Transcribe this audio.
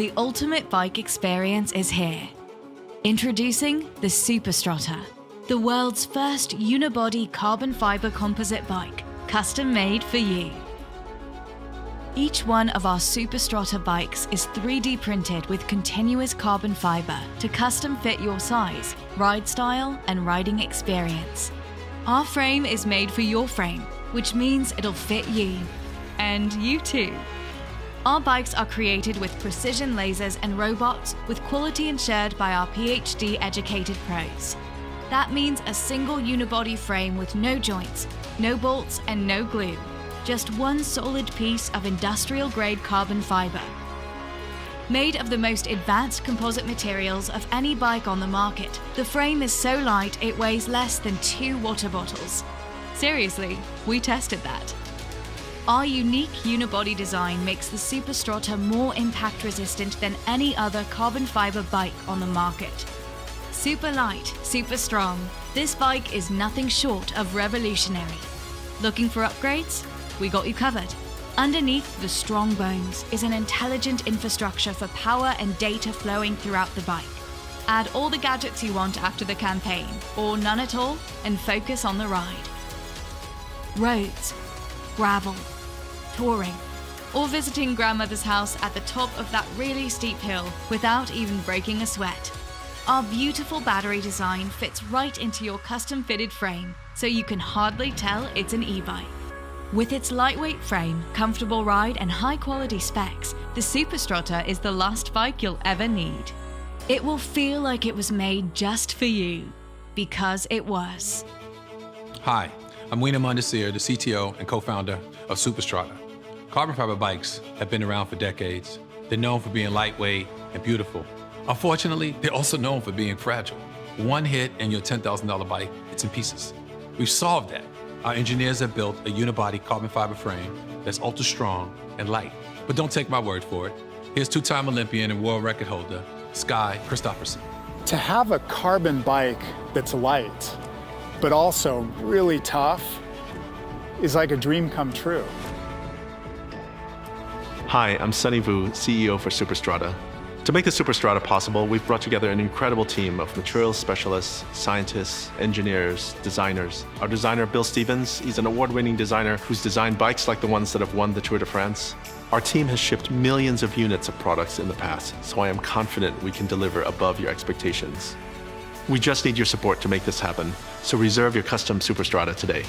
the ultimate bike experience is here. Introducing the Superstrata, the world's first unibody carbon fiber composite bike, custom made for you. Each one of our Superstrata bikes is 3D printed with continuous carbon fiber to custom fit your size, ride style, and riding experience. Our frame is made for your frame, which means it'll fit you. And you too. Our bikes are created with precision lasers and robots with quality ensured by our PhD-educated pros. That means a single unibody frame with no joints, no bolts, and no glue. Just one solid piece of industrial-grade carbon fiber. Made of the most advanced composite materials of any bike on the market, the frame is so light it weighs less than 2 water bottles. Seriously, we tested that. Our unique unibody design makes the Superstrata more impact-resistant than any other carbon fiber bike on the market. Super light, super strong, this bike is nothing short of revolutionary. Looking for upgrades? We got you covered. Underneath the strong bones is an intelligent infrastructure for power and data flowing throughout the bike. Add all the gadgets you want after the campaign, or none at all, and focus on the ride. Roads, gravel, touring, or visiting grandmother's house at the top of that really steep hill without even breaking a sweat. Our beautiful battery design fits right into your custom-fitted frame, so you can hardly tell it's an e-bike. With its lightweight frame, comfortable ride, and high-quality specs, the Superstrata is the last bike you'll ever need. It will feel like it was made just for you, because it was. Hi, I'm Weena Mundasir, the CTO and co-founder of Superstrata. Carbon fiber bikes have been around for decades. They're known for being lightweight and beautiful. Unfortunately, they're also known for being fragile. One hit and your $10,000 bike, it's in pieces. We've solved that. Our engineers have built a unibody carbon fiber frame that's ultra strong and light. But don't take my word for it. Here's two-time Olympian and world record holder, Sky Christopherson. To have a carbon bike that's light, but also really tough, is like a dream come true. Hi, I'm Sunny Vu, CEO for Superstrata. To make the Superstrata possible, we've brought together an incredible team of materials specialists, scientists, engineers, designers. Our designer, Bill Stevens, he's an award-winning designer who's designed bikes like the ones that have won the Tour de France. Our team has shipped millions of units of products in the past, so I am confident we can deliver above your expectations. We just need your support to make this happen, so reserve your custom Superstrata today.